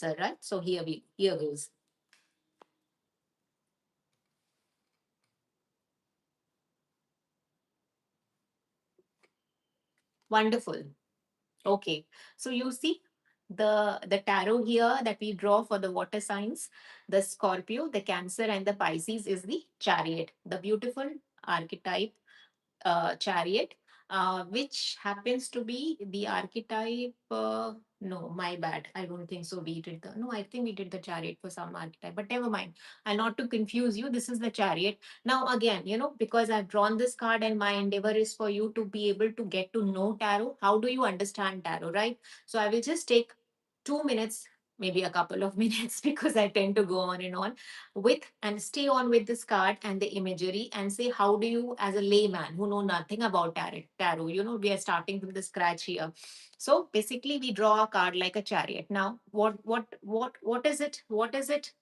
answer, right? So here goes. Wonderful. Okay. So you see the tarot here that we draw for the water signs, the Scorpio, the Cancer, and the Pisces is the Chariot, the beautiful archetype chariot, which happens to be the archetype. No, my bad. I don't think so. We did the no. I think we did the chariot for some archetype, but never mind. And not to confuse you, this is the chariot. Now again, because I've drawn this card, and my endeavor is for you to be able to get to know tarot. How do you understand tarot, right? So I will just take 2 minutes, maybe a couple of minutes, because I tend to go on and on with and stay on with this card and the imagery and say, how do you, as a layman who know nothing about tarot, we are starting from the scratch here. So basically, we draw a card like a chariot. Now, what is it? What is it?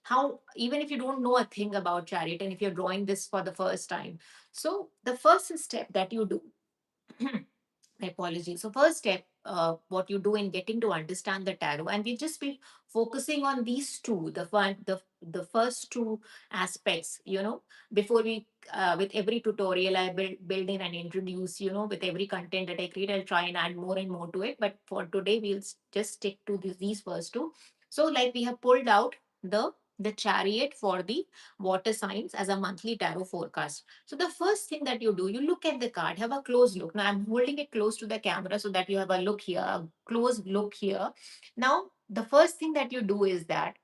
How, even if you don't know a thing about chariot, and if you're drawing this for the first time, so the first step that you do. My apologies. So first step, what you do in getting to understand the tarot, and we just be focusing on these two, the first two aspects. Before we, with every tutorial, I build in and introduce. With every content that I create, I'll try and add more and more to it. But for today, we'll just stick to these first two. So, like we have pulled out the chariot for the water signs as a monthly tarot forecast. So the first thing that you do, you look at the card, have a close look. Now I'm holding it close to the camera so that you have a look here, a close look here. Now, the first thing that you do is that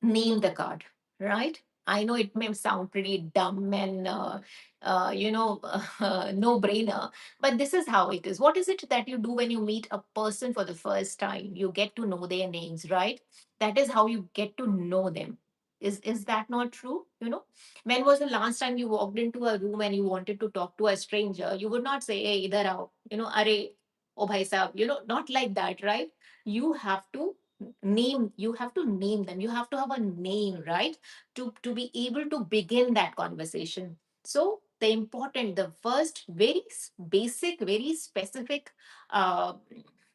name the card, right? I know it may sound pretty dumb and no brainer, but this is how it is. What is it that you do when you meet a person for the first time? You get to know their names, right? That is how you get to know them. Is that not true? When was the last time you walked into a room and you wanted to talk to a stranger? You would not say, "Hey, idhar aao," "Are, oh bhai sahab," not like that, right? You have to name them. You have to have a name, right, to be able to begin that conversation. So the first very basic, very specific uh,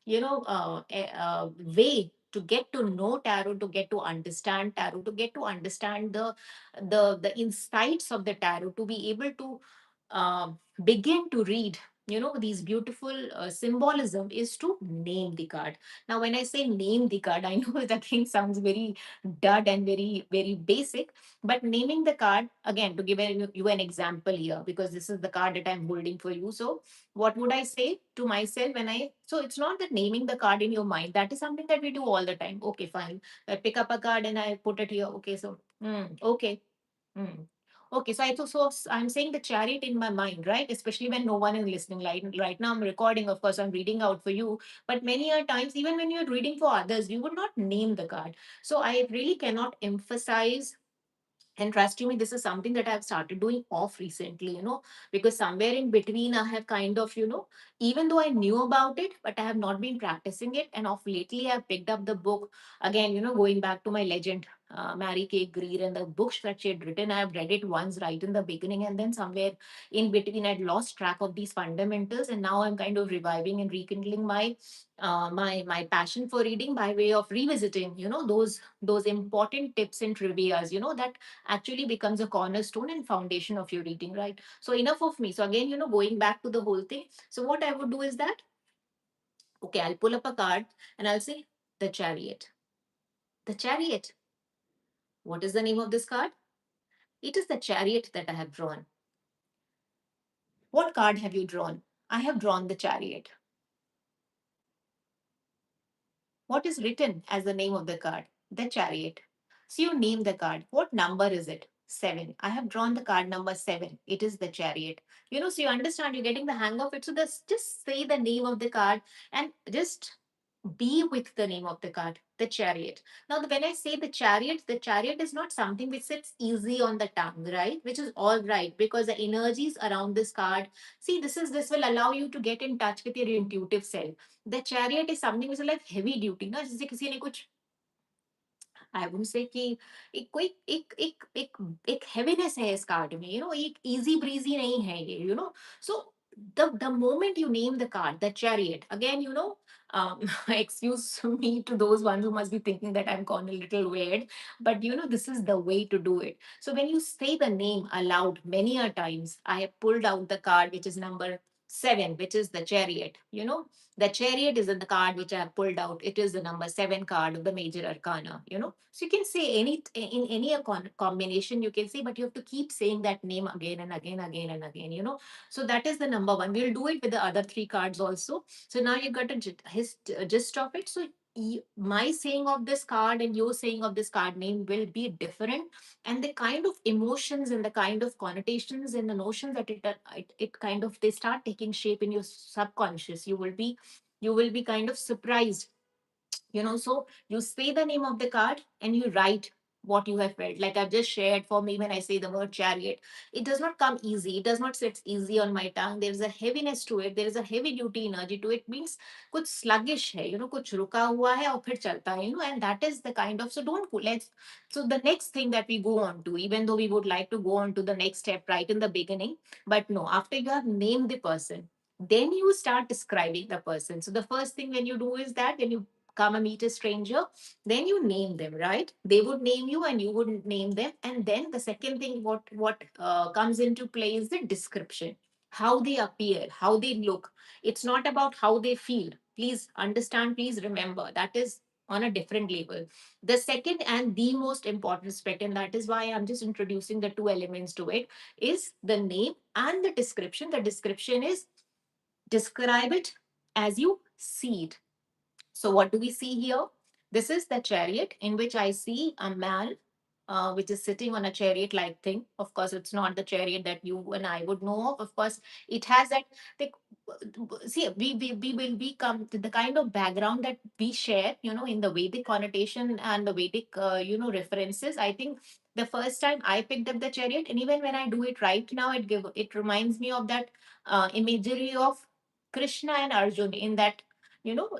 way to get to know tarot, to get to understand tarot, to get to understand the insights of the tarot, to be able to uh, begin to read these beautiful symbolism, is to name the card. Now, when I say name the card, I know that thing sounds very dud and very, very basic. But naming the card, again, to give you an example here, because this is the card that I'm holding for you. So, what would I say to myself when so it's not that naming the card in your mind, that is something that we do all the time. Okay, fine. I pick up a card and I put it here. Okay, so, okay. Hmm. Okay, so I'm saying the chariot in my mind, right? Especially when no one is listening. Like right now, I'm recording, of course, I'm reading out for you. But many a times, even when you're reading for others, you would not name the card. So I really cannot emphasize, and trust you me, this is something that I've started doing off recently, because somewhere in between I have kind of, even though I knew about it, but I have not been practicing it. And of lately, I've picked up the book again, going back to my legend, Mary Kay Greer, and the books that she had written. I've read it once right in the beginning, and then somewhere in between, I'd lost track of these fundamentals. And now I'm kind of reviving and rekindling my passion for reading by way of revisiting, those important tips and trivias, that actually becomes a cornerstone and foundation of your reading, right? So enough of me. So again, going back to the whole thing. So what I would do is that, okay, I'll pull up a card and I'll say the chariot. The chariot. What is the name of this card? It is the chariot that I have drawn. What card have you drawn? I have drawn the chariot. What is written as the name of the card? The chariot. So you name the card. What number is it? Seven. I have drawn the card number seven. It is the chariot. So you understand, you're getting the hang of it. So just say the name of the card and just be with the name of the card, the chariot. Now, when I say the chariot is not something which sits easy on the tongue, right? Which is all right, because the energies around this card, see, this will allow you to get in touch with your intuitive self. The chariot is something which is like heavy duty ना, जैसे किसी ने कुछ, I would say कि एक कोई एक heaviness है इस कार्ड में, एक easy breezy नहीं है ये, so the moment you name the card, the chariot, again, Excuse me to those ones who must be thinking that I'm gone a little weird, but this is the way to do it. So when you say the name aloud many a times, I have pulled out the card which is number 7, which is the chariot. The chariot is in the card which I have pulled out. It is the number 7 card of the major arcana. So you can say any in any combination you can say, but you have to keep saying that name again and again, again and again. So that is the number one. We'll do it with the other 3 cards also. So now you got a gist of it. So my saying of this card and your saying of this card name will be different, and the kind of emotions and the kind of connotations and the notions that it kind of they start taking shape in your subconscious. You will be kind of surprised. So you say the name of the card and you write what you have felt. Like I've just shared, for me, when I say the word chariot, it does not come easy, it does not sit easy on my tongue. There is a heaviness to it, there is a heavy duty energy to it. Means kuch sluggish hai, kuch ruka hua hai aur phir chalta hai, and that is the kind of, so don't go, let's, so the next thing that we go on to, even though we would like to go on to the next step right in the beginning, but no, after you have named the person, then you start describing the person. So the first thing when you do is that when you come and meet a stranger, then you name them, right? They would name you and you would name them. And then the second thing, what comes into play is the description, how they appear, how they look. It's not about how they feel. Please understand, please remember, that is on a different level. The second and the most important aspect, and that is why I'm just introducing the two elements to it, is the name and the description. The description is describe it as you see it. So, what do we see here? This is the chariot in which I see a man which is sitting on a chariot like thing. Of course, it's not the chariot that you and I would know of. Of course, it has that. The, see, we will become to the kind of background that we share, in the Vedic connotation and the Vedic, references. I think the first time I picked up the chariot, and even when I do it right now, it reminds me of that imagery of Krishna and Arjun in that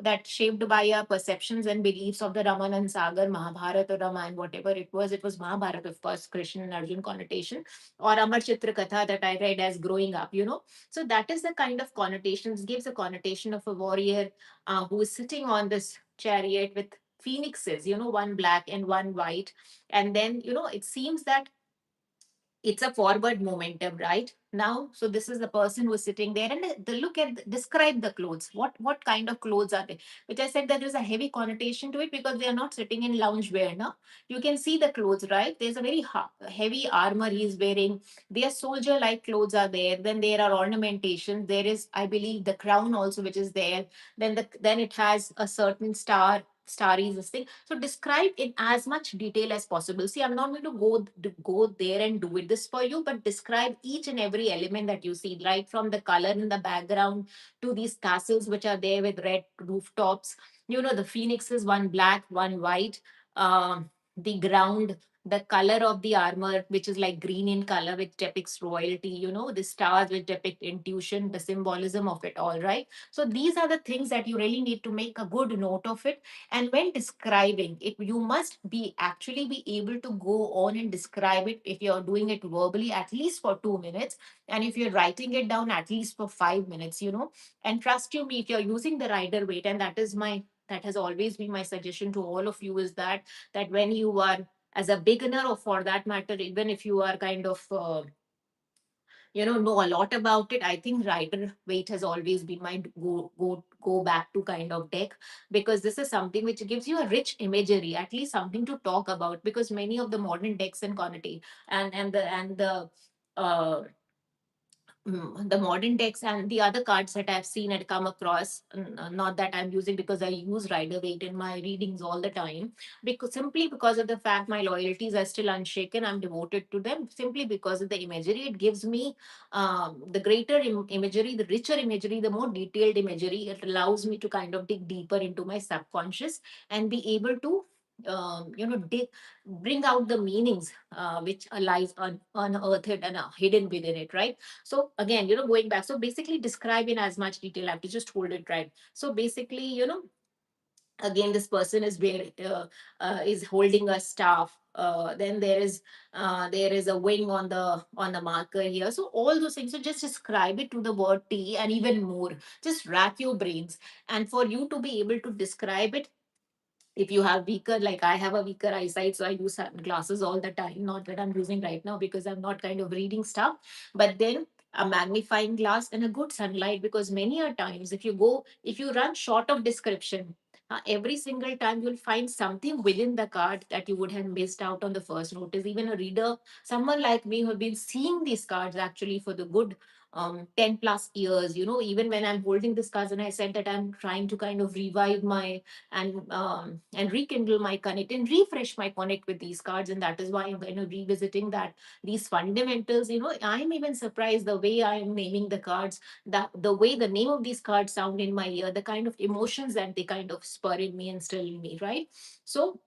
that shaped by our perceptions and beliefs of the Ramanan Sagar, Mahabharata, or Ramayana, whatever it was Mahabharata, of course, Krishna and Arjun connotation, or Amar Chitra Katha that I read as growing up. So that is the kind of connotations, gives a connotation of a warrior who is sitting on this chariot with phoenixes, one black and one white. And then, it seems that it's a forward momentum right now. So this is the person who is sitting there, and look at, describe the clothes. What kind of clothes are they? Which I said that there's a heavy connotation to it because they are not sitting in lounge wear. Now you can see the clothes, right? There's a very heavy armor he's wearing. Their soldier like clothes are there. Then there are ornamentation. There is, I believe, the crown also which is there. Then it has a certain starry this thing. So describe in as much detail as possible. See, I'm not going to go there and do it this for you, but describe each and every element that you see, right from the color in the background to these castles which are there with red rooftops. The phoenixes, one black, one white. The ground, the color of the armor, which is like green in color, which depicts royalty. The stars which depict intuition, the symbolism of it all, right? So these are the things that you really need to make a good note of it. And when describing it, you must be actually be able to go on and describe it. If you're doing it verbally, at least for 2 minutes, and if you're writing it down, at least for 5 minutes. And trust you me, if you're using the rider weight, and that has always been my suggestion to all of you, is that when you are as a beginner, or for that matter, even if you are kind of know a lot about it, I think rider weight has always been my go back to kind of deck, because this is something which gives you a rich imagery, at least something to talk about, because many of the modern decks and quantity and the uh, the modern decks and the other cards that I've seen and come across, not that I'm using because I use Rider Waite in my readings all the time, because simply because of the fact my loyalties are still unshaken, I'm devoted to them simply because of the imagery it gives me. The greater imagery, the richer imagery, the more detailed imagery, it allows me to kind of dig deeper into my subconscious and be able to bring out the meanings which lies unearthed and hidden within it, right? So again, going back, so basically describe in as much detail. I have to just hold it right. So basically, Again, this person is holding a staff. Then there is a wing on the marker here. So all those things, so just describe it to the word tea and even more. Just rack your brains, and for you to be able to describe it, if you have weaker, like I have a weaker eyesight, so I use glasses all the time. Not that I'm using right now because I'm not kind of reading stuff, but then a magnifying glass and a good sunlight, because many a times if you run short of description, every single time you'll find something within the card that you would have missed out on the first notice. Even a reader, someone like me who have been seeing these cards actually for the good 10 plus years, even when I'm holding this cards, and I said that I'm trying to kind of revive my and rekindle my connect and refresh my connect with these cards, and that is why I'm kind of revisiting that these fundamentals. I'm even surprised the way I am naming the cards, the way the name of these cards sound in my ear, the kind of emotions that they kind of spur in me and still in me, right? So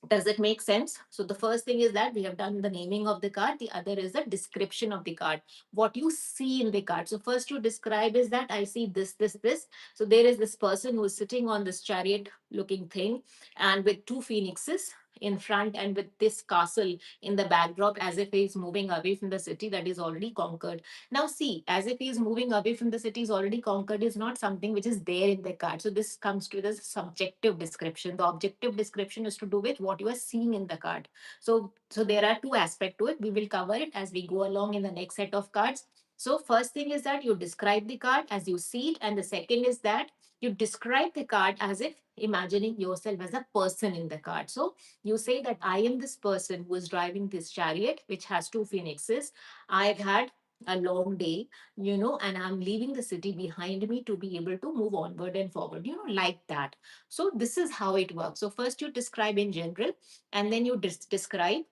does it make sense? So the first thing is that we have done the naming of the card. The other is the description of the card. What you see in the card. So first you describe is that I see this, this, this. So there is this person who is sitting on this chariot looking thing, and with two phoenixes in front, and with this castle in the backdrop, as if he is moving away from the city that is already conquered. Now see, as if he is moving away from the city is already conquered is not something which is there in the card. So this comes to the subjective description. The objective description is to do with what you are seeing in the card. So there are two aspects to it. We will cover it as we go along in the next set of cards. So first thing is that you describe the card as you see it, and the second is that you describe the card as if imagining yourself as a person in the card. So you say that I am this person who is driving this chariot which has two phoenixes. I've had a long day, and I'm leaving the city behind me to be able to move onward and forward, like that. So this is how it works. So first you describe in general, and then you describe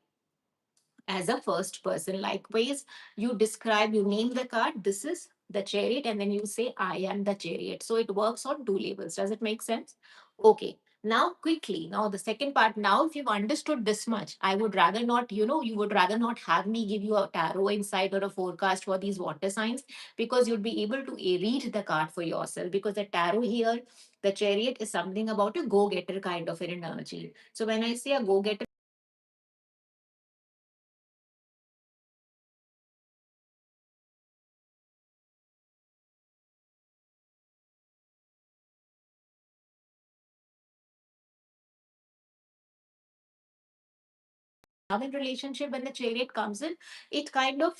as a first person. Likewise, you name the card, this is the chariot, and then you say, I am the chariot. So it works on two levels. Does it make sense? Okay. Now, quickly, now the second part. Now, if you've understood this much, I would rather not, you would rather not have me give you a tarot insight or a forecast for these water signs, because you'd be able to read the card for yourself. Because the tarot here, the chariot is something about a go getter kind of an energy. So, when I say a go getter, love and relationship, when the chariot comes in, it kind of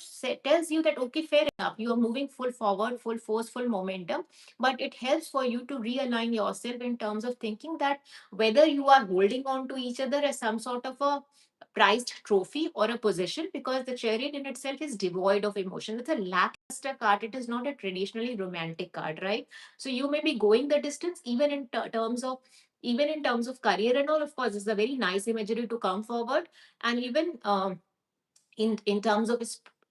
tells you that okay, fair enough, you are moving full forward, full force, full momentum, but it helps for you to realign yourself in terms of thinking that whether you are holding on to each other as some sort of a prized trophy or a possession, because the chariot in itself is devoid of emotion. It's a lackluster card. It is not a traditionally romantic card, right? So you may be going the distance even in terms of, even in terms of career and all. Of course, it's a very nice imagery to come forward. And even in terms of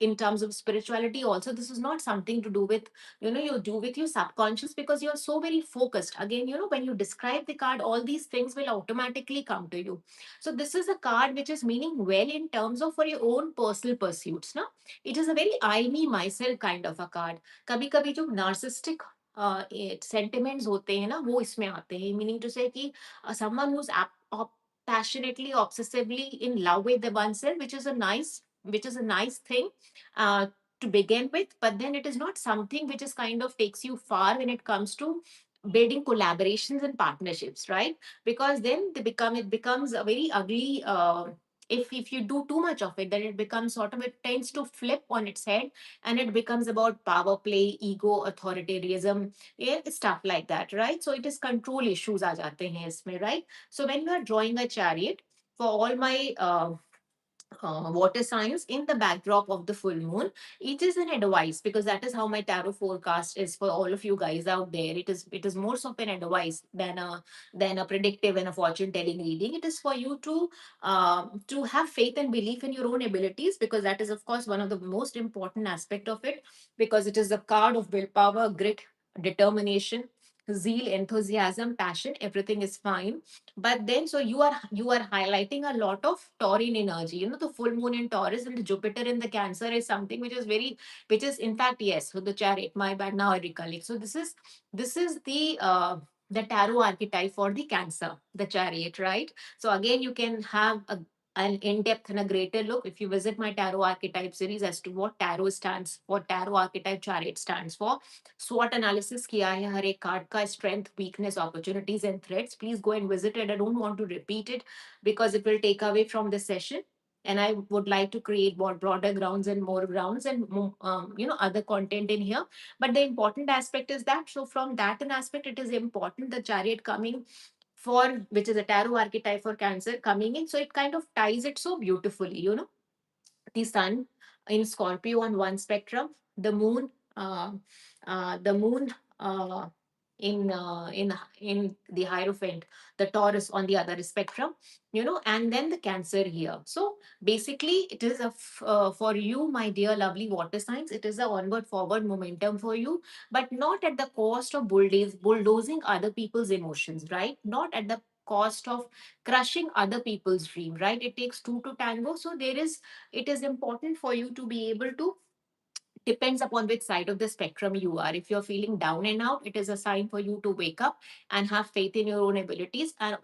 in terms of spirituality also, this is not something to do with, you do with your subconscious, because you're so very focused. Again, when you describe the card, all these things will automatically come to you. So this is a card which is meaning well in terms of for your own personal pursuits. Now it is a very I me myself kind of a card. कभी कभी जो narcissistic sentiments होते हैं ना, वो इसमें आते हैं, मीनिंग टू से कि someone who's passionately, obsessively in love with the oneself, which is a nice thing uh, to begin with. But then it is not something which is kind of takes you far when it comes to building collaborations and partnerships, right? Because then it becomes a very ugly. If you do too much of it, then it becomes sort of, it tends to flip on its head, and it becomes about power play, ego, authoritarianism, yeah, stuff like that, right? So it is control issues aa jate hain isme, right? So when you are drawing a chariot, for all my water signs in the backdrop of the full moon, it is an advice, because that is how my tarot forecast is for all of you guys out there. It is more of an advice than a predictive and a fortune telling reading. It is for you to have faith and belief in your own abilities, because that is of course one of the most important aspect of it, because it is a card of willpower, grit, determination, zeal, enthusiasm, passion. Everything is fine. But then, so you are highlighting a lot of taurine energy. The full moon in Taurus and the Jupiter in the Cancer is something which is very, which is in fact, yes, so the chariot, my bad, now I recollect. So this is the the tarot archetype for the Cancer, the Chariot, right? So again, you can have an in-depth and a greater look if you visit my tarot archetype series as to what tarot archetype chariot stands for. SWOT analysis किया है हर एक card का, strength, weakness, opportunities and threats. Please go and visit it. I don't want to repeat it because it will take away from the session. And I would like to create more broader grounds and more grounds and other content in here. But the important aspect is that, so from that an aspect, it is important the chariot coming for, which is a tarot archetype for Cancer coming in, so it kind of ties it so beautifully, the sun in Scorpio on one spectrum, the moon, uh, the moon in the Hierophant, the Taurus on the other spectrum, and then the Cancer here. So basically, it is for you, my dear lovely water signs. It is a onward forward momentum for you, but not at the cost of bulldozing other people's emotions, right? Not at the cost of crushing other people's dream, right? It takes two to tango. So it is important for you to be able to, depends upon which side of the spectrum you are. If you're feeling down and out, it is a sign for you to wake up and have faith in your own abilities. And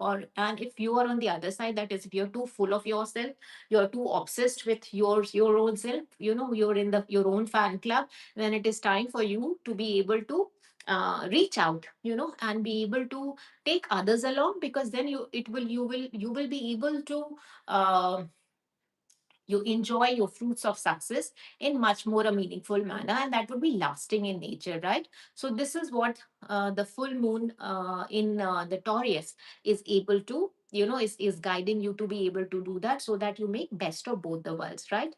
if you are on the other side, that is, if you're too full of yourself, you're too obsessed with your own self, you're in the your own fan club, then it is time for you to be able to reach out, and be able to take others along, because then you will be able to uh, you enjoy your fruits of success in much more a meaningful manner, and that would be lasting in nature, right? So this is what the full moon in the Taurus is able to, is guiding you to be able to do that, so that you make best of both the worlds, right?